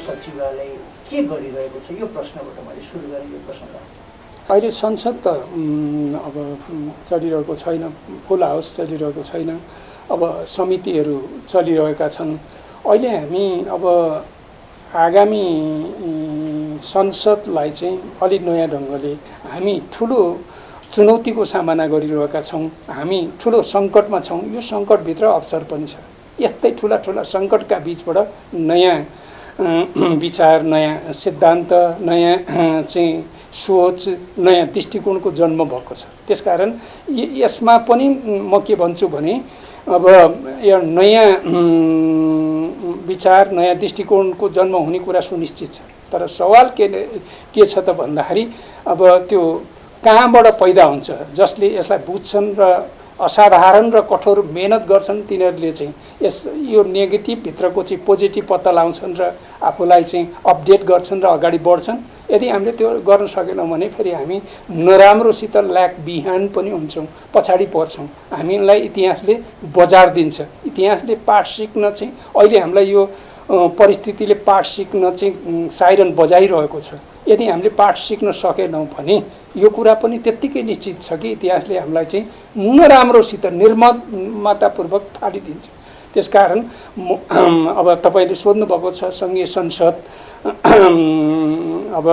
सचिवालय के गरिरहेको छ? यो प्रश्नबाट मैले सुरु गरेँ। यो प्रश्नलाई अहिले संसद त अब चलिरहेको छैन, फुल हाउस चलिरहेको छैन, अब समितिहरू चलिरहेका छन्। अहिले हामी अब आगामी संसदलाई चाहिँ अलि नयाँ ढङ्गले हामी ठुलो चुनौतीको सामना गरिरहेका छौँ। हामी ठुलो सङ्कटमा छौँ। यो सङ्कटभित्र अवसर पनि छ। यस्तै ठुला ठुला सङ्कटका बिचबाट नयाँ विचार, नयाँ सिद्धान्त, नयाँ चाहिँ सोच, नयाँ दृष्टिकोणको जन्म भएको छ। त्यसकारण यसमा पनि म के भन्छु भने अब यो नयाँ विचार, नयाँ दृष्टिकोणको जन्म हुने कुरा सुनिश्चित छ। तर सवाल के छ त भन्दाखेरि अब त्यो कहाँबाट पैदा हुन्छ? जसले यसलाई बुझ्छन् र असाधारण र कठोर मेहनत गर्छन् तिनीहरूले चाहिँ यो नेगेटिभ भित्रको चाहिँ पोजिटिभ पत्ता लगाउँछन् र आफूलाई चाहिँ अपडेट गर्छन् र अगाडि बढ्छन्। यदि हामीले त्यो गर्न सकेनौँ भने फेरि हामी नराम्रोसित ल्याक बिहान पनि हुन्छौँ, पछाडि पर्छौँ। हामीलाई इतिहासले बजार दिन्छ। इतिहासले पाठ सिक्न चाहिँ अहिले हामीलाई यो परिस्थितिले पाठ सिक्न चाहिँ साइरन बजाइरहेको छ। यदि हामीले पाठ सिक्न सकेनौँ भने यो कुरा पनि त्यत्तिकै निश्चित छ कि इतिहासले हामीलाई चाहिँ नराम्रोसित निर्ममतापूर्वक फालिदिन्छ। त्यसकारण अब तपाईँले सोध्नुभएको छ सङ्घीय संसद, अब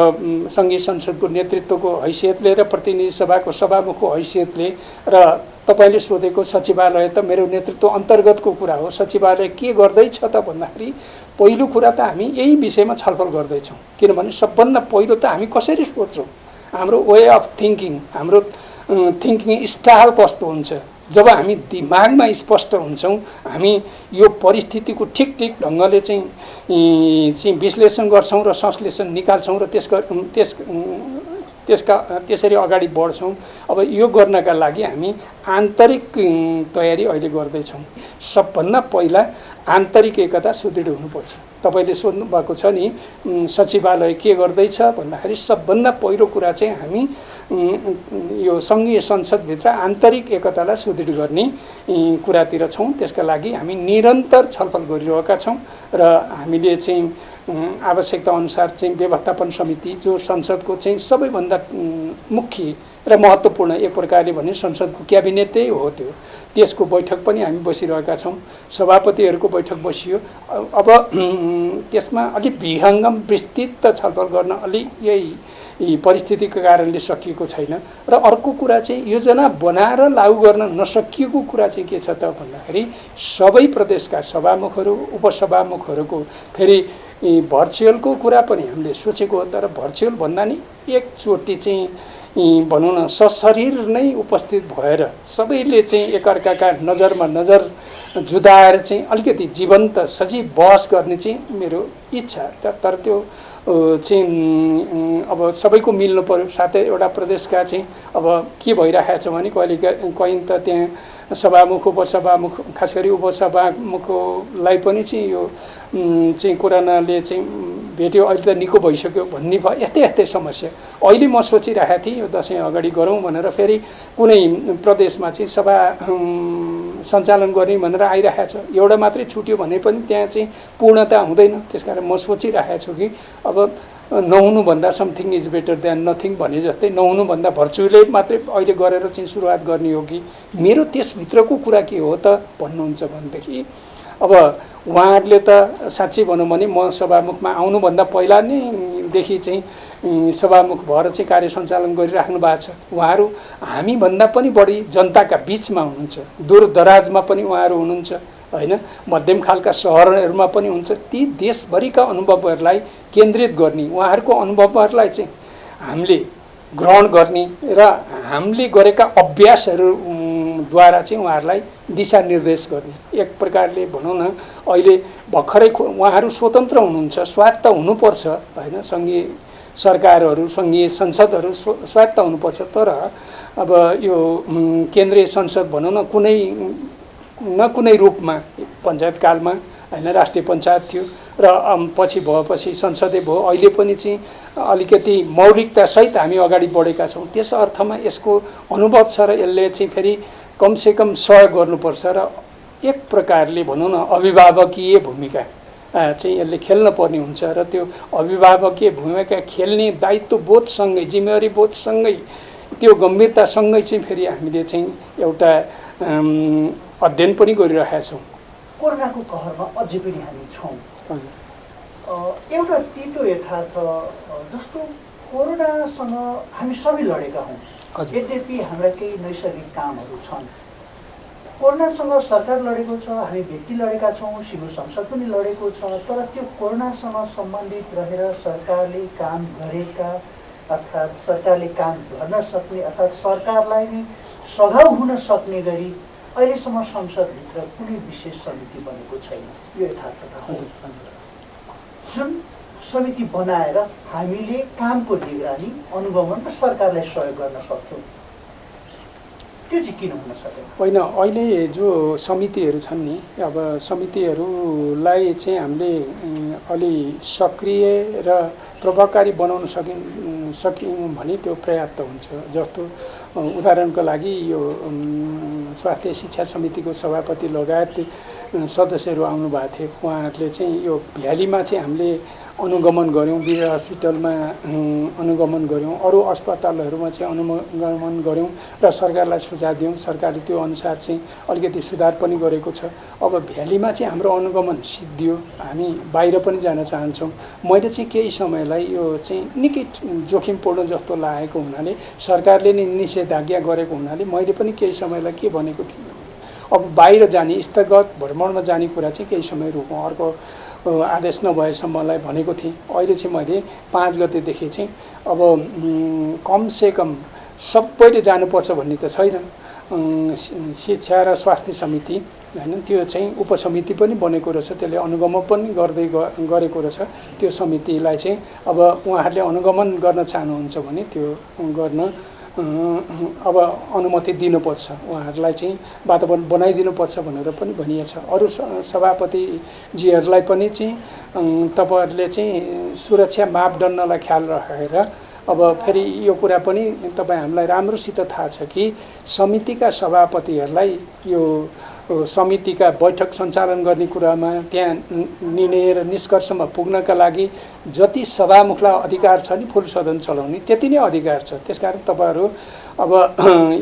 सङ्घीय संसदको नेतृत्वको हैसियतले र प्रतिनिधि सभाको सभामुखको हैसियतले र तपाईँले सोधेको सचिवालय त मेरो नेतृत्व अन्तर्गतको कुरा हो। सचिवालय के गर्दैछ त भन्दाखेरि पहिलो कुरा त हामी यही विषयमा छलफल गर्दैछौँ। किनभने सबभन्दा पहिलो त हामी कसरी सोच्छौँ, हाम्रो वे अफ थिङ्किङ, हाम्रो थिङ्किङ स्टाइल कस्तो हुन्छ। जब हामी दिमागमा स्पष्ट हुन्छौँ, हामी यो परिस्थितिको ठिक ढङ्गले चाहिँ विश्लेषण गर्छौँ र संश्लेषण निकाल्छौँ र त्यसरी अगाडि बढ्छौँ। अब यो गर्नका लागि हामी आन्तरिक तयारी अहिले गर्दैछौँ। सबभन्दा पहिला आन्तरिक एकता सुदृढ हुनुपर्छ। तपाईँले सोध्नु भएको छ नि सचिवालय के गर्दैछ भन्दाखेरि सबभन्दा पहिलो कुरा चाहिँ हामी यो सङ्घीय संसदभित्र आन्तरिक एकतालाई सुदृढ गर्ने कुरातिर छौँ। त्यसका लागि हामी निरन्तर छलफल गरिरहेका छौँ र हामीले चाहिँ आवश्यकता अनुसार चाहिँ व्यवस्थापन समिति जो संसदको चाहिँ सबैभन्दा मुख्य र महत्त्वपूर्ण एक प्रकारले भने संसदको क्याबिनेटै हो, त्यसको बैठक पनि हामी बसिरहेका छौँ। सभापतिहरूको बैठक बसियो। अब त्यसमा अलिक विहङ्गम विस्तृत छलफल गर्न अलि यही परिस्थितिको कारणले सकिएको छैन। र अर्को कुरा चाहिँ योजना बनाएर लागू गर्न नसकिएको कुरा चाहिँ के छ त भन्दाखेरि सबै प्रदेशका सभामुखहरू, उपसभामुखहरूको फेरि भर्चुअलको कुरा पनि हामीले सोचेको हो। तर भर्चुअल भन्दा नि एकचोटि चाहिँ भनौँ न सशरीर नै उपस्थित भएर सबैले चाहिँ एकअर्काका नजरमा नजर जुदाएर चाहिँ अलिकति जीवन्त सजीव बहस गर्ने चाहिँ मेरो इच्छा। तर त्यो चाहिँ अब सबैको मिल्नु पर्यो। साथै एउटा प्रदेशका चाहिँ अब के भइरहेको छ भने कहीँ त त्यहाँ सभामुख, उपसभामुख, खास गरी उपसभामुखलाई पनि चाहिँ यो चाहिँ कोरोनाले चाहिँ भेट्यो, अहिले त निको भइसक्यो भन्ने भयो। यस्तै समस्या अहिले म सोचिरहेको थिएँ यो दसैँ अगाडि गरौँ भनेर। फेरि कुनै प्रदेशमा चाहिँ सभा सञ्चालन गर्ने भनेर आइरहेको छ। एउटा मात्रै छुट्यो भने पनि त्यहाँ चाहिँ पूर्णता हुँदैन। त्यसकारण म सोचिरहेको छु कि अब नहुनुभन्दा something is better than nothing भने जस्तै नहुनुभन्दा भर्चुअलै मात्रै अहिले गरेर चाहिँ सुरुवात गर्ने हो कि मेरो त्यसभित्रको कुरा के हो त भन्नुहुन्छ भनेदेखि अब उहाँहरूले त साँच्चै भनौँ भने म सभामुखमा आउनुभन्दा पहिला नै देखि चाहिँ सभामुख भएर चाहिँ कार्य सञ्चालन गरिराख्नु भएको छ। उहाँहरू हामीभन्दा पनि बढी जनताका बिचमा हुनुहुन्छ। दूरदराजमा पनि उहाँहरू हुनुहुन्छ होइन, मध्यम खालका सहरहरूमा पनि हुन्छ। ती देशभरिका अनुभवहरूलाई केन्द्रित गर्ने, उहाँहरूको अनुभवहरूलाई चाहिँ हामीले ग्रहण गर्ने र हामीले गरेका अभ्यासहरूद्वारा चाहिँ उहाँहरूलाई दिशानिर्देश गर्ने। एक प्रकारले भनौँ न अहिले भर्खरै उहाँहरू स्वतन्त्र हुनुहुन्छ, स्वायत्त हुनुपर्छ होइन। सङ्घीय सरकारहरू, सङ्घीय संसदहरू स्वायत्त हुनुपर्छ। तर अब यो केन्द्रीय संसद भनौँ न कुनै रूपमा पञ्चायतकालमा होइन, राष्ट्रिय पञ्चायत थियो र पछि भएपछि संसदै भयो। अहिले पनि चाहिँ अलिकति मौलिकतासहित हामी अगाडि बढेका छौँ। त्यस अर्थमा यसको अनुभव छ र यसले चाहिँ फेरि कमसेकम सहयोग गर्नुपर्छ र एक प्रकारले भनौँ न अभिभावकीय भूमिका चाहिँ यसले खेल्न पर्ने हुन्छ र त्यो अभिभावकीय भूमिका खेल्ने दायित्व बोधसँगै जिम्मेवारी बोधसँगै त्यो गम्भीरतासँगै चाहिँ फेरि हामीले चाहिँ एउटा अध्ययन पनि गरिरहेका छौँ। कोरोनाको कहरमा अझै पनि हामी छौँ। हजुर, एउटा तितो यथार्थ जस्तो कोरोनासँग हामी सबै लडेका हौँ। यद्यपि हाम्रा केही नैसर्गिक कामहरू छन्। कोरोनासँग सरकार लडेको छ, हामी व्यक्ति लडेका छौँ, सिङ्गो संसद पनि लडेको छ। तर त्यो कोरोनासँग सम्बन्धित रहेर सरकारले काम गरेका अर्थात् सरकारले काम गर्न सक्ने अर्थात् सरकारलाई नै सघाउ हुन सक्ने गरी अहिलेसम्म संसदभित्र कुनै विशेष समिति बनेको छैन। यो यथार्थता हो। जुन समिति बनाएर हामीले कामको निगरानी अनुगमन र सरकारलाई सहयोग गर्न सक्छौँ, त्यो चाहिँ किन हुन सकेन? होइन, अहिले जो समितिहरू छन् नि, अब समितिहरूलाई चाहिँ हामीले अलि सक्रिय र प्रभावकारी बनाउन सक्यौँ भने त्यो पर्याप्त हुन्छ। जस्तो उदाहरणको लागि यो स्वास्थ्य शिक्षा समितिको सभापति लगायत सदस्यहरू आउनुभएको थियो। उहाँहरूले चाहिँ यो भ्यालीमा चाहिँ हामीले अनुगमन गऱ्यौँ, वीर हस्पिटलमा अनुगमन गऱ्यौँ, अरू अस्पतालहरूमा चाहिँ अनुगमन गऱ्यौँ र सरकारलाई सुझाव दियौँ। सरकारले त्यो अनुसार चाहिँ अलिकति सुधार पनि गरेको छ। अब भ्यालीमा चाहिँ हाम्रो अनुगमन सिद्धियो, हामी बाहिर पनि जान चाहन्छौँ। मैले चाहिँ केही समयलाई यो चाहिँ निकै जोखिमपूर्ण जस्तो लागेको हुनाले सरकारले नै निषेधाज्ञा गरेको हुनाले मैले पनि केही समयलाई के भनेको थिएँ, अब बाहिर जाने स्थगत भ्रमणमा जाने कुरा चाहिँ केही समय रोकौँ, अर्को आदेश नभएसम्मलाई भनेको थिएँ। अहिले चाहिँ मैले 5 गतेदेखि चाहिँ अब कमसेकम सबैले जानुपर्छ भन्ने त छैन। शिक्षा र स्वास्थ्य समिति होइन, त्यो चाहिँ उपसमिति पनि बनेको रहेछ, त्यसले अनुगमन पनि गरेको रहेछ। त्यो समितिलाई चाहिँ अब उहाँहरूले अनुगमन गर्न चाहनुहुन्छ भने त्यो गर्न अब अनुमति दिनुपर्छ, उहाँहरूलाई चाहिँ वातावरण बनाइदिनुपर्छ भनेर पनि भनिएको छ। अरू सभापतिजीहरूलाई पनि चाहिँ तपाईँहरूले चाहिँ सुरक्षा मापदण्डलाई ख्याल राखेर अब फेरि यो कुरा पनि तपाईँ हामीलाई राम्रोसित थाहा छ कि समितिका सभापतिहरूलाई यो समितिका बैठक सञ्चालन गर्ने कुरामा त्यहाँ निर्णय र निष्कर्षमा पुग्नका लागि जति सभामुखलाई अधिकार छ नि फुल सदन चलाउने त्यति नै अधिकार छ। त्यसकारण तपाईँहरू अब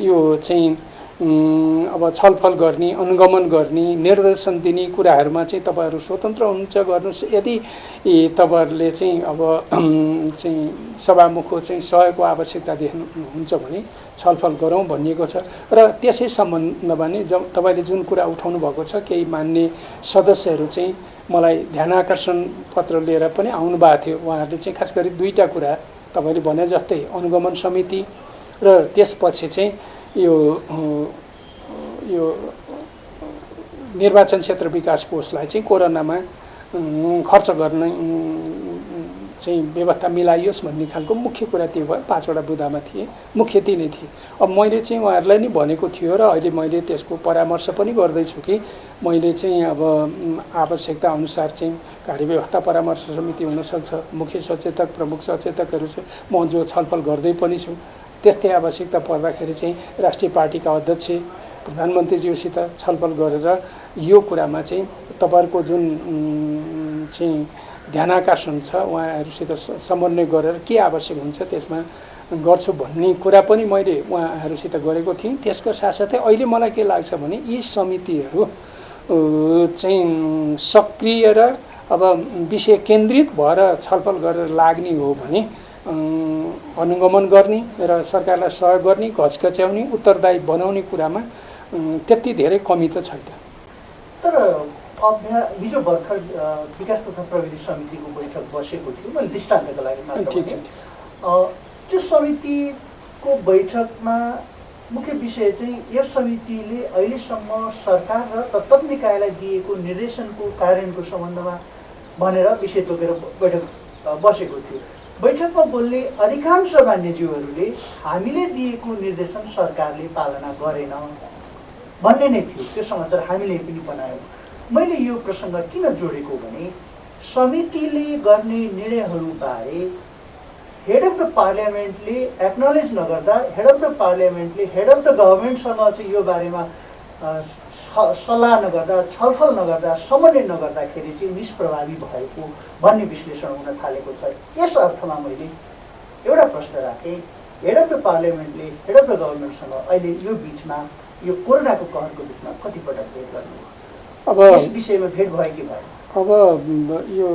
यो चाहिँ अब छलफल गर्ने, अनुगमन गर्ने, निर्देशन दिने कुराहरूमा चाहिँ तपाईँहरू स्वतन्त्र हुनुहुन्छ, गर्नुहोस्। यदि तपाईँहरूले चाहिँ अब चाहिँ सभामुखको चाहिँ सहयोगको आवश्यकता देख्नुहुन्छ भने छलफल गरौँ भनिएको छ। र त्यसै सम्बन्धमा नै तपाईँले जुन कुरा उठाउनु भएको छ, केही मान्य सदस्यहरू चाहिँ मलाई ध्यानाकर्षण पत्र लिएर पनि आउनुभएको थियो। उहाँहरूले चाहिँ खास गरी 2टा कुरा तपाईँले भने जस्तै अनुगमन समिति र त्यसपछि चाहिँ यो निर्वाचन क्षेत्र विकास कोषलाई चाहिँ कोरोनामा खर्च गर्ने चाहिँ व्यवस्था मिलाइयोस् भन्ने खालको मुख्य कुरा त्यो भयो। 5वटा बुँदामा थिए, मुख्य ती नै थिए। अब मैले चाहिँ उहाँहरूलाई नि भनेको थियो र अहिले मैले त्यसको परामर्श पनि गर्दैछु कि मैले चाहिँ अब आवश्यकता अनुसार चाहिँ कार्यव्यवस्था परामर्श समिति हुनसक्छ, मुख्य सचेतक प्रमुख सचेतकहरू चाहिँ म जो छलफल गर्दै पनि छु। त्यस्तै आवश्यकता पर्दाखेरि चाहिँ राष्ट्रिय पार्टीका अध्यक्ष प्रधानमन्त्रीज्यूसित छलफल गरेर यो कुरामा चाहिँ तपाईँहरूको जुन चाहिँ ध्यानाकर्षण छ उहाँहरूसित समन्वय गरेर के आवश्यक हुन्छ त्यसमा गर्छु भन्ने कुरा पनि मैले उहाँहरूसित गरेको थिएँ। त्यसको साथसाथै अहिले मलाई के लाग्छ भने यी समितिहरू चाहिँ सक्रिय र अब विषय केन्द्रित भएर छलफल गरेर लाग्ने हो भने अनुगमन गर्ने र सरकारलाई सहयोग गर्ने, घचघच्याउने, उत्तरदायी बनाउने कुरामा त्यति धेरै कमी त छैन। तर हिजो भर्खर विकास तथा प्रविधि समितिको बैठक बसेको थियो, मैले दृष्टान्तका लागि मात्र भने त्यो समितिको बैठकमा मुख्य विषय चाहिँ यो समितिले अहिलेसम्म सरकार र तत्त्व निकायलाई दिएको निर्देशनको कार्यान्वयनको सम्बन्धमा भनेर विषय तोकेर बैठक बसेको थियो। बैठकमा बोल्ने अधिकांश मान्यज्यूहरूले हामीले दिएको निर्देशन सरकारले पालना गरेन भन्ने नै थियो। त्यो समाचार हामीले पनि बनायौँ। मैले यो प्रसङ्ग किन जोडेको भने समितिले गर्ने निर्णयहरूबारे हेड अफ द पार्लियामेन्टले एक्नोलेज नगर्दा हेड अफ द पार्लियामेन्टले हेड अफ द गभर्मेन्टसँग चाहिँ यो बारेमा सल्लाह नगर्दा छलफल नगर्दा समन्वय नगर्दाखेरि चाहिँ निष्प्रभावी भएको भन्ने विश्लेषण हुन थालेको छ। यस अर्थमा मैले एउटा प्रश्न राखेँ, हेड अफ द पार्लियामेन्टले हेड अफ द गभर्मेन्टसँग अहिले यो बिचमा यो कोरोनाको कहरको बिचमा कतिपटक भेट गर्नुभयो? अब यस विषयमा भेट भयो कि भएन? अब यो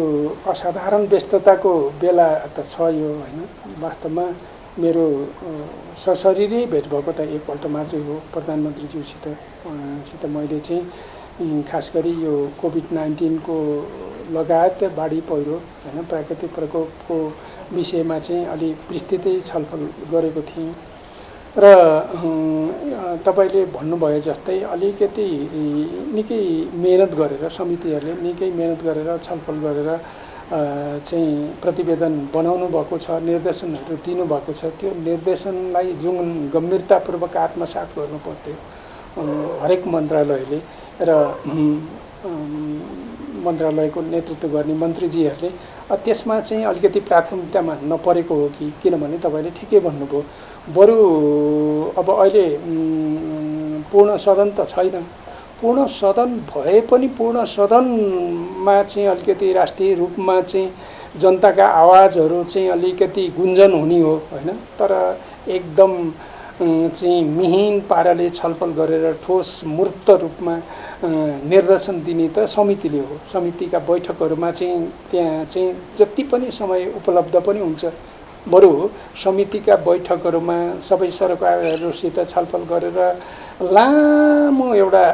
असाधारण व्यस्तताको बेला त छ यो होइन। वास्तवमा मेरो सशरीरै भेट भएको त एकपल्ट मात्रै हो प्रधानमन्त्रीज्यूसित मैले चाहिँ खास गरी यो कोभिड-19 को लगायत बाढी पहिरो होइन प्राकृतिक प्रकोपको विषयमा चाहिँ अलि विस्तृतै छलफल गरेको थिएँ र तपाईँले भन्नुभयो जस्तै अलिकति निकै मेहनत गरेर समितिहरूले निकै मेहनत गरेर छलफल गरेर चाहिँ प्रतिवेदन बनाउनु भएको छ, निर्देशनहरू दिनुभएको छ। त्यो निर्देशनलाई जुन गम्भीरतापूर्वक आत्मसात गर्नु पर्थ्यो हरेक मन्त्रालयले र मन्त्रालयको नेतृत्व गर्ने मन्त्रीजीहरूले त्यसमा चाहिँ अलिकति प्राथमिकतामा नपरेको हो कि, किनभने तपाईँले ठिकै भन्नुभयो। बरु अब अहिले पूर्ण सदन त छैन, पूर्ण सदन भए पनि पूर्ण सदनमा चाहिँ अलिकति राष्ट्रिय रूपमा चाहिँ जनताका आवाजहरू चाहिँ अलिकति गुन्जन हुने हो होइन। तर एकदम चाहिँ मिहिन पाराले छलफल गरेर ठोस मूर्त रूपमा निर्देशन दिने त समितिले हो। समितिका बैठकहरूमा चाहिँ त्यहाँ चाहिँ जति पनि समय उपलब्ध पनि हुन्छ, बरु समितिका बैठकहरूमा सबै सरकारहरूसित छलफल गरेर लामो एउटा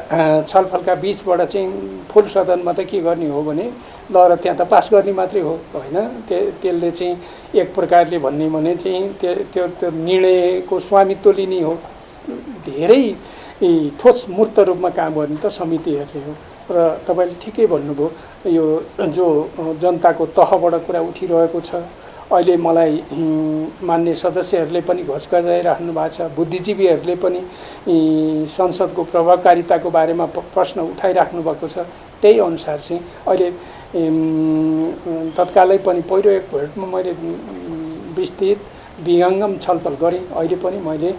छलफलका बिचबाट चाहिँ फुल सदनमा त के गर्ने हो भने ल र त्यहाँ त पास गर्ने मात्रै हो होइन। त्यसले चाहिँ एक प्रकारले भन्ने भने चाहिँ त्यो निर्णयको स्वामित्व लिने हो। धेरै ठोस मूर्त रूपमा काम गर्ने त समितिहरूले हो। र तपाईँले ठिकै भन्नुभयो, यो जो जनताको तहबाट कुरा उठिरहेको छ अहिले मलाई मान्य सदस्यहरूले पनि घोषगराइराख्नु भएको छ, बुद्धिजीवीहरूले पनि संसदको प्रभावकारिताको बारेमा प्रश्न उठाइराख्नु भएको छ। त्यही अनुसार चाहिँ अहिले तत्कालै पनि पहिलो एक भेटमा मैले विस्तृत विहङ्गम छलफल गरेँ। अहिले पनि मैले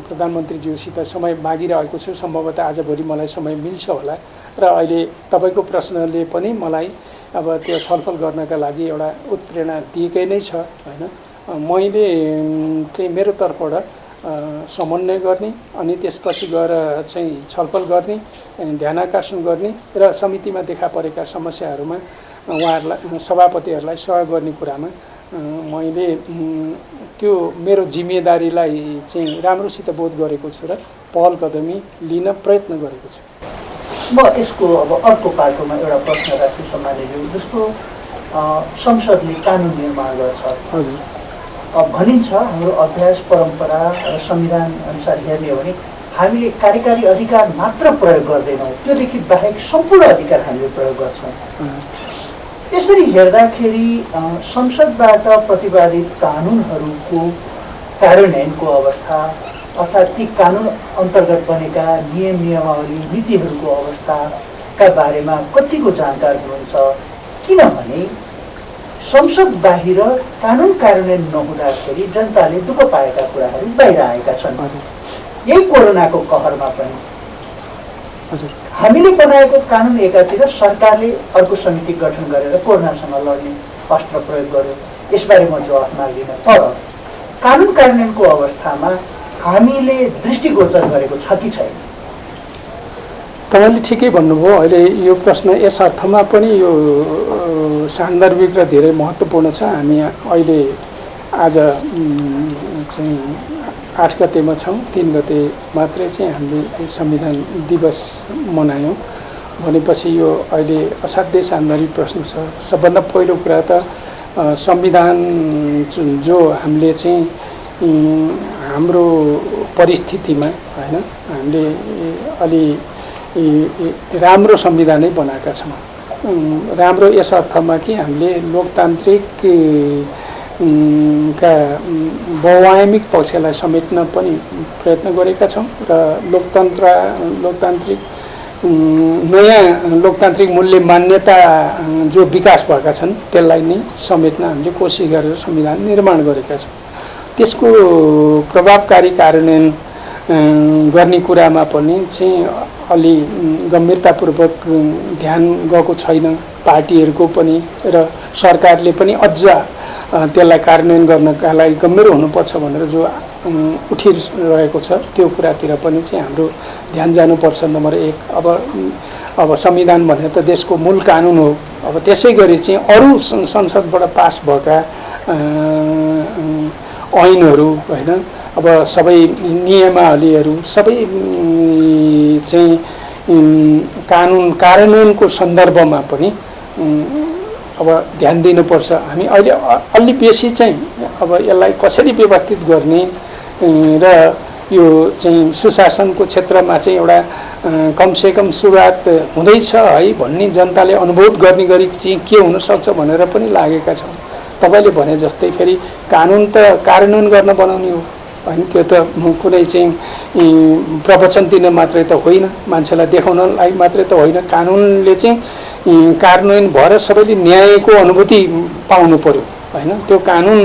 प्रधानमन्त्रीज्यूसित समय मागिरहेको छु। सम्भवतः आजभोलि मलाई समय मिल्छ होला र अहिले तपाईँको प्रश्नले पनि मलाई अब त्यो छलफल गर्नका लागि एउटा उत्प्रेरणा दिएकै नै छ होइन। मैले चाहिँ मेरो तर्फबाट समन्वय गर्ने अनि त्यसपछि गएर चाहिँ छलफल गर्ने, ध्यानाकर्षण गर्ने र समितिमा देखा परेका समस्याहरूमा उहाँहरूलाई सभापतिहरूलाई सहयोग गर्ने कुरामा मैले त्यो मेरो जिम्मेदारीलाई चाहिँ राम्रोसित बोध गरेको छु र पहल कदमी लिन प्रयत्न गरेको छु। म यसको अब अर्को पाटोमा एउटा प्रश्न राख्छु सम्माननीय, जस्तो संसदले कानुन निर्माण गर्छ। हजुर, भनिन्छ हाम्रो अभ्यास परम्परा र संविधान अनुसार हेर्ने हो भने हामीले कार्यकारी अधिकार मात्र प्रयोग गर्दैनौँ, त्योदेखि बाहेक सम्पूर्ण अधिकार हामीले प्रयोग गर्छौँ। यसरी हेर्दाखेरि संसदबाट प्रतिपादित कानुनहरूको कार्यान्वयनको अवस्था अर्थात् ती कानुन अन्तर्गत बनेका नियम नियमावली नीतिहरूको अवस्थाका बारेमा कतिको जानकार हुनुहुन्छ? किनभने संसद बाहिर कानुन कार्यान्वयन नहुँदाखेरि जनताले दुःख पाएका कुराहरू बाहिर आएका छन्। यही कोरोनाको कहरमा पनि हामीले बनाएको कानुन एकातिर सरकारले अर्को समिति गठन गरेर कोरोनासँग लड्ने अस्त्र प्रयोग गर्यो, यसबारे म जवाफ माग्दिनँ। तर कानुन कार्यान्वयनको अवस्थामा हामीले दृष्टिगोचर गरेको छ कि छैन? तपाईँले ठिकै भन्नुभयो। अहिले यो प्रश्न यस अर्थमा पनि यो सान्दर्भिक र धेरै महत्त्वपूर्ण छ। हामी अहिले आज चाहिँ 8 गतेमा छौँ, 3 गते मात्रै चाहिँ हामीले संविधान दिवस मनायौँ भनेपछि यो अहिले असाध्यै सान्दर्भिक प्रश्न छ। सबभन्दा पहिलो कुरा त संविधान जो हामीले चाहिँ हाम्रो परिस्थितिमा होइन हामीले अलि राम्रो संविधानै बनाएका छौँ। राम्रो यस अर्थमा कि हामीले लोकतान्त्रिक का बहुआयामिक पक्षलाई समेट्न पनि प्रयत्न गरेका छौँ र लोकतान्त्रिक नयाँ लोकतान्त्रिक मूल्य मान्यता जो विकास भएका छन् त्यसलाई नै समेट्न हामीले कोसिस गरेर संविधान निर्माण गरेका छौँ। त्यसको प्रभावकारी कार्यान्वयन गर्ने कुरामा पनि चाहिँ अलि गम्भीरतापूर्वक ध्यान गएको छैन पार्टीहरूको पनि र सरकारले पनि अझ त्यसलाई कार्यान्वयन गर्नका लागि गम्भीर हुनुपर्छ भनेर जो उठिरहेको छ त्यो कुरातिर पनि चाहिँ हाम्रो ध्यान जानुपर्छ। नम्बर 1 अब संविधान भने त देशको मूल कानुन हो। अब त्यसै गरी चाहिँ अरू संसदबाट पास भएका ऐनहरू हैन अब सबै नियमावलीहरू सबै चाहिँ कानुन कार्यान्वयनको सन्दर्भमा पनि अब ध्यान दिनुपर्छ। हामी अहिले अलि बेसी चाहिँ अब यसलाई कसरी व्यवस्थित गर्ने र यो चाहिँ सुशासनको क्षेत्रमा चाहिँ एउटा कमसेकम सुरुवात हुँदैछ है भन्ने जनताले अनुभव गर्ने गरी चाहिँ के हुनसक्छ भनेर पनि लागेका छौँ। तपाईँले भने जस्तै फेरि कानुन त कार्यान्वयन गर्न बनाउने हो होइन, त्यो त कुनै चाहिँ प्रवचन दिन मात्रै त होइन, मान्छेलाई देखाउनलाई मात्रै त होइन। कानुनले चाहिँ कार्यान्वयन भएर सबैले न्यायको अनुभूति पाउनु पर्यो होइन। त्यो कानुन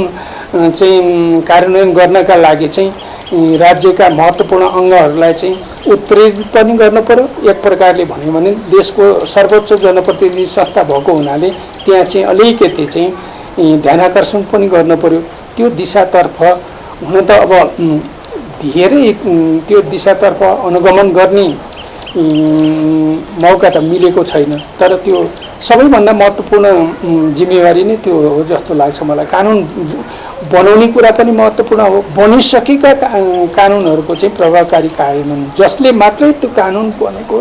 चाहिँ कार्यान्वयन गर्नका लागि चाहिँ राज्यका महत्त्वपूर्ण अङ्गहरूलाई चाहिँ उत्प्रेरित पनि गर्नु पर्यो। एक प्रकारले भन्यो भने देशको सर्वोच्च जनप्रतिनिधि संस्था भएको हुनाले त्यहाँ चाहिँ अलिकति चाहिँ ध्यानाकर्षण पनि गर्नु पर्यो। त्यो दिशातर्फ हुन त अब धेरै त्यो दिशातर्फ अनुगमन गर्ने मौका त मिलेको छैन, तर त्यो सबैभन्दा महत्त्वपूर्ण जिम्मेवारी नै त्यो हो जस्तो लाग्छ मलाई। कानुन बनाउने कुरा पनि महत्त्वपूर्ण हो, बनिसकेका कानुनहरूको चाहिँ प्रभावकारी कार्यान्वयन जसले मात्रै त्यो कानुन बनेको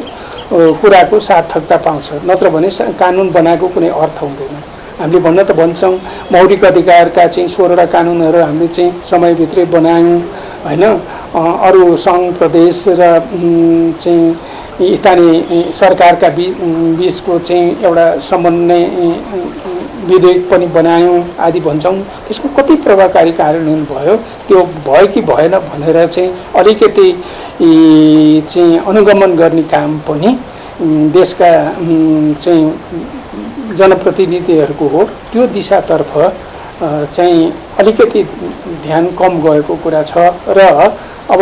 कुराको सार्थकता पाउँछ, नत्र भने कानुन बनाएको कुनै अर्थ हुँदैन। हामीले भन्न त भन्छौँ मौलिक अधिकारका चाहिँ 16वटा कानुनहरू हामीले चाहिँ समयभित्रै बनायौँ होइन। अरू सङ्घ प्रदेश र चाहिँ स्थानीय सरकारका बिचको चाहिँ एउटा समन्वय विधेयक पनि बनायौँ आदि भन्छौँ। त्यसको कति प्रभावकारी कार्यान्वयन भयो, त्यो भयो कि भएन भनेर चाहिँ अलिकति चाहिँ अनुगमन गर्ने काम पनि देशका चाहिँ जनप्रतिनिधिहरूको हो। त्यो दिशातर्फ चाहिँ अलिकति ध्यान कम गएको कुरा छ। र अब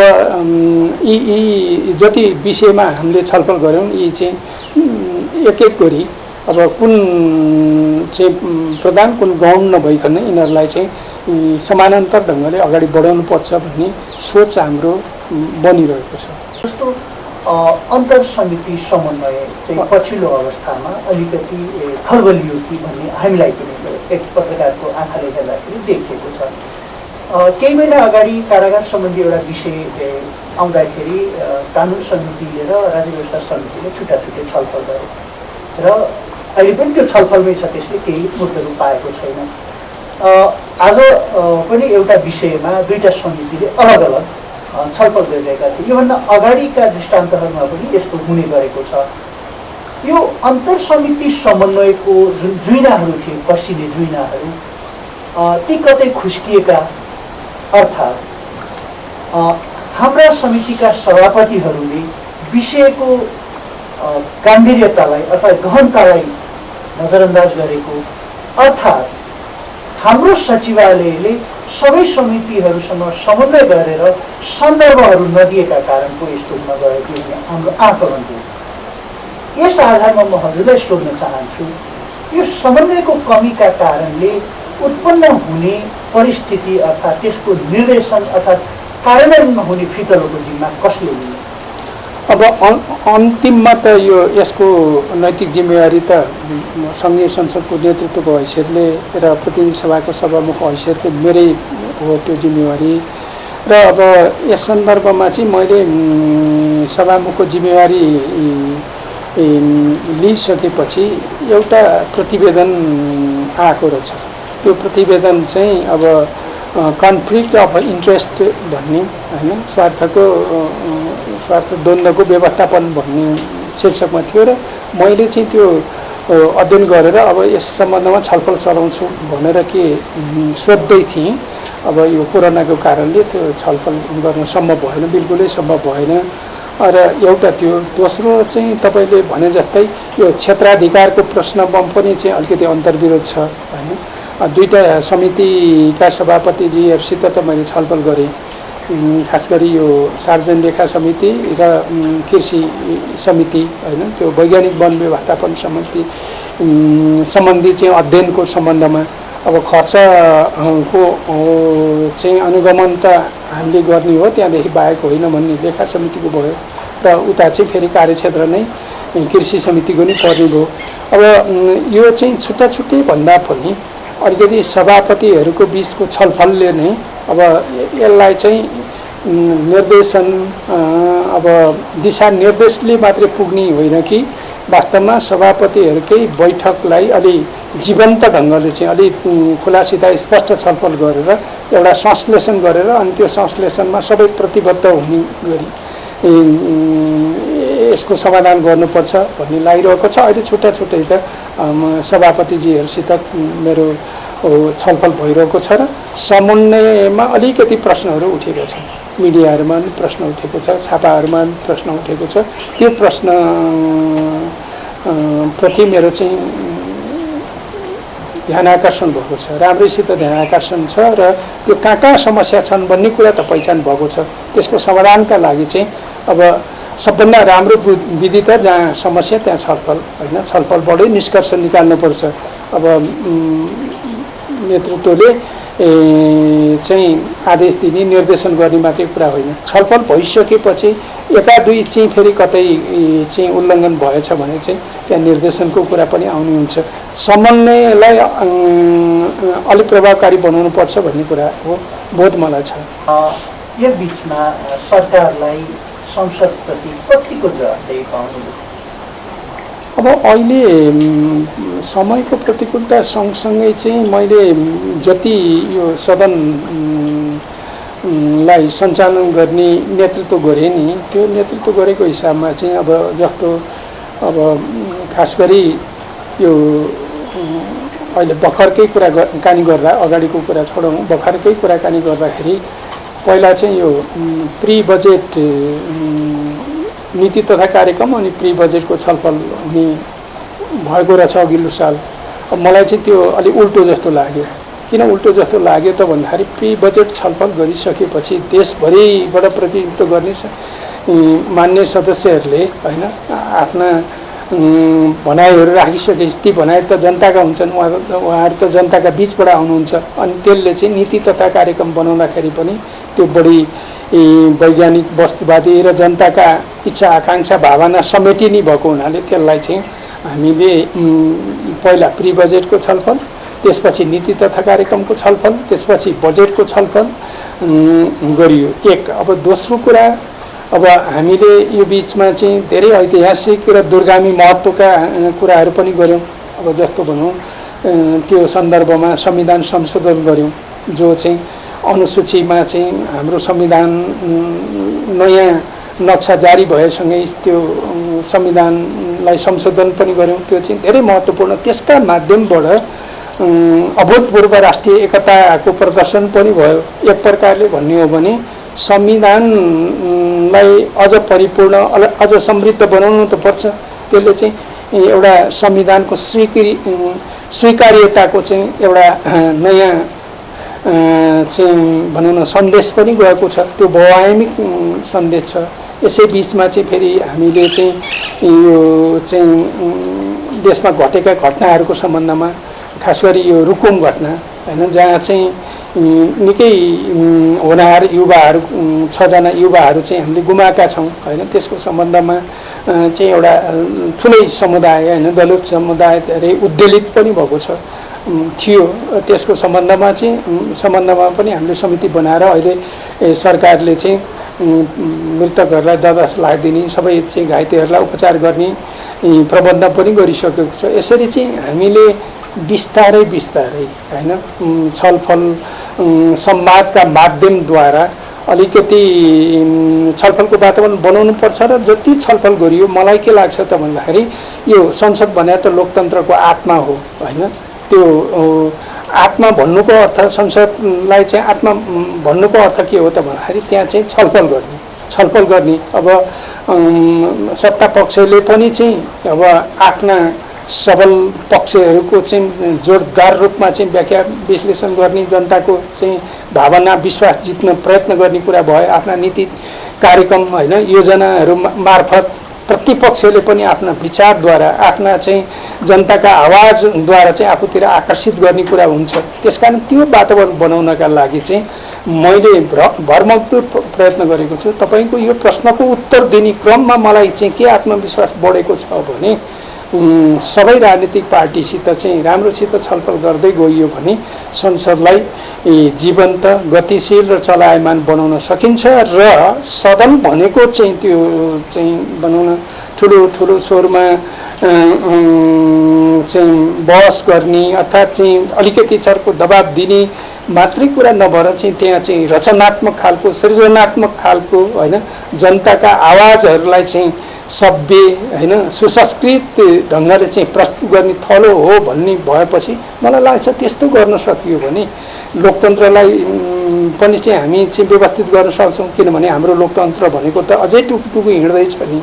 यी जति विषयमा हामीले छलफल गऱ्यौँ यी चाहिँ एक एक गरी अब कुन चाहिँ प्रधान कुन गौण नभइकन यिनीहरूलाई चाहिँ समानान्तर ढङ्गले अगाडि बढाउनुपर्छ भन्ने सोच हाम्रो बनिरहेको छ। जस्तो अन्तर समिति समन्वय चाहिँ पछिल्लो अवस्थामा अलिकति खलबलियो कि भन्ने हामीलाई पनि एक प्रकारको आँखाले हेर्दाखेरि देखिएको छ। केही महिना अगाडि कारागार सम्बन्धी एउटा विषय आउँदाखेरि कानुन समितिले र राज्य व्यवस्था समितिले छुट्टा छुट्टै छलफल गरे र अहिले पनि त्यो छलफलमै छ, त्यसले केही मुद्दाहरू पाएको छैन। आज पनि एउटा विषयमा दुईटा समितिले अलग अलग छलफल गरिरहेका थिए। योभन्दा अगाडिका दृष्टान्तहरूमा पनि यस्तो हुने गरेको छ। यो अन्तर समिति समन्वयको जुन जुइनाहरू थिए, पसिने जुइनाहरू, ती कतै खुस्किएका, अर्थात् हाम्रा समितिका सभापतिहरूले विषयको गाम्भीर्यतालाई अर्थात् गहनतालाई नजरअन्दाज गरेको, अर्थात् हाम्रो सचिवालयले सबै समितिहरूसँग समन्वय गरेर सन्दर्भहरू नदिएका कारणको यस्तो हुन गएको हाम्रो आकलन हो। यस आधारमा म हजुरलाई सोध्न चाहन्छु, यो समन्वयको कमीका कारणले उत्पन्न हुने परिस्थिति अर्थात् त्यसको निर्देशन अर्थात् कार्यान्वयन नहुने फितलोको जिम्मा कसले लिने? अब अन्तिममा त यो यसको नैतिक जिम्मेवारी त सङ्घीय संसदको नेतृत्वको हैसियतले र प्रतिनिधि सभाको सभामुख हैसियतले मेरै हो त्यो जिम्मेवारी। र अब यस सन्दर्भमा चाहिँ मैले सभामुखको जिम्मेवारी लिइसकेपछि एउटा प्रतिवेदन आएको रहेछ। त्यो प्रतिवेदन चाहिँ अब कन्फ्लिक्ट अफ इन्ट्रेस्ट भन्ने होइन, स्वार्थ द्वन्द्वको व्यवस्थापन भन्ने शीर्षकमा थियो र मैले चाहिँ त्यो अध्ययन गरेर अब यस सम्बन्धमा छलफल चलाउँछु भनेर के सोध्दै थिएँ। अब यो कोरोनाको कारणले त्यो छलफल गर्न सम्भव भएन, बिल्कुलै सम्भव भएन। र एउटा त्यो, दोस्रो चाहिँ तपाईँले भने जस्तै यो क्षेत्राधिकारको प्रश्नमा पनि चाहिँ अलिकति अन्तर्विरोध छ होइन। दुईटा समितिका सभापतिजीहरूसित त मैले छलफल गरेँ खास गरी यो सार्वजनिक लेखा समिति र कृषि समिति हैन त्यो वैज्ञानिक वन व्यवस्थापन समिति सम्बन्धी चाहिँ अध्ययनको सम्बन्धमा अब खर्चको चाहिँ अनुगमन त हामीले गर्ने हो, त्यहाँदेखि बाहेक होइन भन्ने लेखा समितिको भयो र उता चाहिँ फेरि कार्यक्षेत्र नै कृषि समितिको नै पर्ने भयो। अब यो चाहिँ छुट्टा छुट्टै भन्दा पनि अलिकति सभापतिहरूको बिचको छलफलले नै अब यसलाई चाहिँ निर्देशन अब दिशानिर्देशले मात्रै पुग्ने होइन कि वास्तवमा सभापतिहरूकै बैठकलाई अलि जीवन्त ढङ्गले चाहिँ अलि खुलासिधा स्पष्ट छलफल गरेर एउटा संश्लेषण गरेर अनि त्यो संश्लेषणमा सबै प्रतिबद्ध हुने गरी यसको समाधान गर्नुपर्छ भन्ने लागिरहेको छ। अहिले छुट्टा छुट्टै त सभापतिजीहरूसित मेरो छलफल भइरहेको छ र समन्वयमा अलिकति प्रश्नहरू उठेको छ, मिडियाहरूमा पनि प्रश्न उठेको छ, छापाहरूमा पनि प्रश्न उठेको छ। त्यो प्रश्न प्रति मेरो चाहिँ ध्यान आकर्षण भएको छ, राम्रैसित ध्यान आकर्षण छ र त्यो कहाँ समस्या छन् भन्ने कुरा त पहिचान भएको छ। त्यसको समाधानका लागि चाहिँ अब सबभन्दा राम्रो विधि त जहाँ समस्या त्यहाँ छलफल होइन, छलफलबाटै निष्कर्ष निकाल्नुपर्छ। अब नेतृत्वले चाहिँ आदेश दिने निर्देशन गर्ने मात्रै कुरा होइन, छलफल भइसकेपछि एका दुई चाहिँ फेरि कतै चाहिँ उल्लङ्घन भएछ भने चाहिँ त्यहाँ निर्देशनको कुरा पनि आउने हुन्छ। समन्वयलाई अलिक प्रभावकारी बनाउनुपर्छ भन्ने कुरा हो बोध मलाई छ। यो बिचमा सरकारलाई संसदप्रति कतिको जवाबदेही पाउनु? अब अहिले समयको प्रतिकूलता सँगसँगै चाहिँ मैले जति यो सदनलाई सञ्चालन गर्ने नेतृत्व गरेँ नि, त्यो नेतृत्व गरेको हिसाबमा चाहिँ अब जस्तो अब खास गरी यो अहिले भर्खरकै कुराकानी गर्दा, अगाडिको कुरा छोडौँ, भर्खरकै कुराकानी गर्दाखेरि पहिला चाहिँ यो प्री बजेट नीति तथा कार्यक्रम अनि प्री बजेटको छलफल हुने भएको रहेछ अघिल्लो साल। अब मलाई चाहिँ त्यो अलिक उल्टो जस्तो लाग्यो। किन उल्टो जस्तो लाग्यो त भन्दाखेरि प्री बजेट छलफल गरिसकेपछि देशभरिबाट प्रतिनिधित्व गर्ने मान्य सदस्यहरूले होइन आफ्ना भनाइहरू राखिसकेपछि ती भनाइ त जनताका हुन्छन्, उहाँहरू त जनताका बिचबाट आउनुहुन्छ। अनि त्यसले चाहिँ नीति तथा कार्यक्रम बनाउँदाखेरि पनि त्यो बढी वैज्ञानिक वस्तुवादी र जनताका इच्छा आकाङ्क्षा भावना समेटिने भएको हुनाले त्यसलाई चाहिँ हामीले पहिला प्री बजेटको छलफल, त्यसपछि नीति तथा कार्यक्रमको छलफल, त्यसपछि बजेटको छलफल गरियो एक। अब दोस्रो कुरा, अब हामीले यो बिचमा चाहिँ धेरै ऐतिहासिक र दूरगामी महत्त्वका कुराहरू पनि गऱ्यौँ। अब जस्तो भनौँ त्यो सन्दर्भमा संविधान संशोधन गऱ्यौँ, जो चाहिँ अनुसूचीमा चाहिँ हाम्रो संविधान नयाँ नक्सा जारी भएसँगै त्यो संविधानलाई संशोधन पनि गऱ्यौँ। त्यो चाहिँ धेरै महत्त्वपूर्ण, त्यसका माध्यमबाट अभूतपूर्व राष्ट्रिय एकताको प्रदर्शन पनि भयो। एक प्रकारले भन्ने हो भने संविधानलाई अझ परिपूर्ण, अझ समृद्ध बनाउनु त पर्छ। त्यसले चाहिँ एउटा संविधानको स्वीकार्यताको चाहिँ एउटा नयाँ चाहिँ भनौँ न सन्देश पनि गएको छ, त्यो बहुआयामिक सन्देश छ। यसै बिचमा चाहिँ फेरि हामीले चाहिँ यो चाहिँ देशमा घटेका घटनाहरूको सम्बन्धमा, खास गरी यो रुकुम घटना होइन, जहाँ चाहिँ निकै होनहार युवाहरू 6 जना युवाहरू चाहिँ हामीले गुमाएका छौँ होइन। त्यसको सम्बन्धमा चाहिँ एउटा ठुलै समुदाय होइन, दलित समुदाय धेरै उद्वेलित पनि भएको थियो। त्यसको सम्बन्धमा पनि हामीले समिति बनाएर अहिले सरकारले चाहिँ मृतकहरूलाई 10-10 लाख दिने, सबै चाहिँ घाइतेहरूलाई उपचार गर्ने प्रबन्ध पनि गरिसकेको छ। यसरी चाहिँ हामीले बिस्तारै होइन छलफल संवादका माध्यमद्वारा अलिकति छलफलको वातावरण बनाउनुपर्छ। र जति छलफल गरियो, मलाई के लाग्छ त भन्दाखेरि यो संसद भने त लोकतन्त्रको आत्मा हो होइन। त्यो आत्मा भन्नुको अर्थ, संसदलाई चाहिँ आत्मा भन्नुको अर्थ के हो त भन्दाखेरि त्यहाँ चाहिँ छलफल गर्ने। अब सत्ता पक्षले पनि चाहिँ अब आफ्ना सबल पक्षहरूको चाहिँ जोरदार रूपमा चाहिँ व्याख्या विश्लेषण गर्ने, जनताको चाहिँ भावना विश्वास जित्न प्रयत्न गर्ने कुरा भयो। आफ्ना नीति कार्यक्रम होइन योजनाहरू मार्फत प्रतिपक्षले पनि आफ्ना विचारद्वारा आफ्ना चाहिँ जनताका आवाजद्वारा चाहिँ आफूतिर आकर्षित गर्ने कुरा हुन्छ। त्यसकारण त्यो वातावरण बनाउनका लागि चाहिँ मैले भरमग्दुर प्रयत्न गरेको छु। तपाईँको यो प्रश्नको उत्तर दिने क्रममा मलाई चाहिँ के आत्मविश्वास बढेको छ भने सबै राजनीतिक पार्टीसित चाहिँ राम्रोसित छलफल गर्दै गइयो भने संसदलाई जीवन्त गतिशील र चलायमान बनाउन सकिन्छ र सदन भनेको चाहिँ त्यो चाहिँ बनाउन ठुलो ठुलो स्वरमा चाहिँ बहस गर्ने अर्थात् चाहिँ अलिकति चर्को दबाब दिने मात्रै कुरा नभएर चाहिँ त्यहाँ चाहिँ रचनात्मक खालको सृजनात्मक खालको होइन जनताका आवाजहरूलाई चाहिँ सभ्य होइन सुसंस्कृत ढङ्गले चाहिँ प्रस्तुत गर्ने थलो हो भन्ने भएपछि मलाई लाग्छ त्यस्तो गर्न सकियो भने लोकतन्त्रलाई पनि चाहिँ हामी चाहिँ व्यवस्थित गर्न सक्छौँ। किनभने हाम्रो लोकतन्त्र भनेको त अझै टुकुटुकु हिँड्दैछ नि,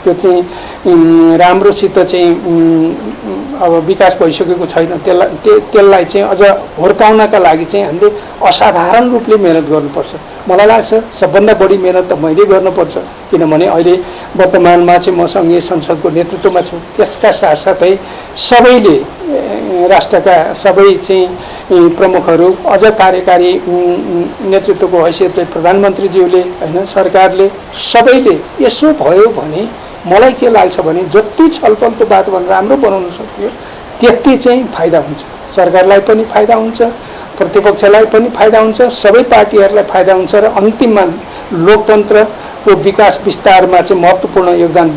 त्यो चाहिँ राम्रोसित चाहिँ अब विकास भइसकेको छैन। त्यसलाई चाहिँ अझ हुर्काउनका लागि चाहिँ हामीले असाधारण रूपले मेहनत गर्नुपर्छ। मलाई लाग्छ सबभन्दा बढी मेहनत त मैले गर्नुपर्छ, किनभने अहिले वर्तमानमा चाहिँ म सङ्घीय संसदको नेतृत्वमा छु। त्यसका साथसाथै सबैले राष्ट्रका सबै चाहिँ प्रमुखहरू अझ कार्यकारी नेतृत्वको हैसियतले प्रधानमन्त्रीज्यूले होइन सरकारले सबैले यसो भयो भने मलाई के लाग्छ भने जति छलफलको वातावरण राम्रो बनाउन सकियो त्यति चाहिँ फाइदा हुन्छ। सरकारलाई पनि फाइदा हुन्छ, प्रतिपक्षलाई पनि फाइदा हुन्छ, सबै पार्टीहरूलाई फाइदा हुन्छ र अन्तिममा लोकतन्त्रको विकास विस्तारमा चाहिँ महत्त्वपूर्ण योगदान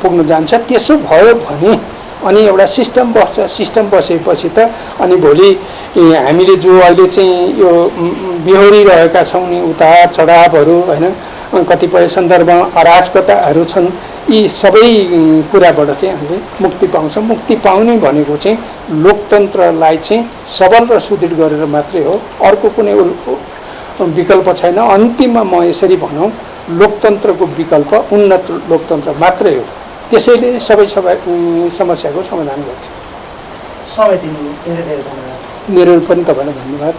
पुग्न जान्छ। त्यसो भयो भने अनि एउटा सिस्टम बस्छ। सिस्टम बसेपछि त अनि भोलि हामीले जो अहिले चाहिँ यो बिहोरिरहेका छौँ नि उतार चढावहरू होइन कतिपय सन्दर्भमा अराजकताहरू छन्, यी सबै कुराबाट चाहिँ हामीले मुक्ति पाउँछौँ। मुक्ति पाउने भनेको चाहिँ लोकतन्त्रलाई चाहिँ सबल र सुदृढ गरेर मात्रै हो, अर्को कुनै विकल्प छैन। अन्तिममा म यसरी भनौँ लोकतन्त्रको विकल्प उन्नत लोकतन्त्र मात्रै हो, त्यसैले सबै समस्याको समाधान गर्छ। समय दिनु धेरै धेरै धन्यवाद। मेरो पनि तपाईँलाई धन्यवाद।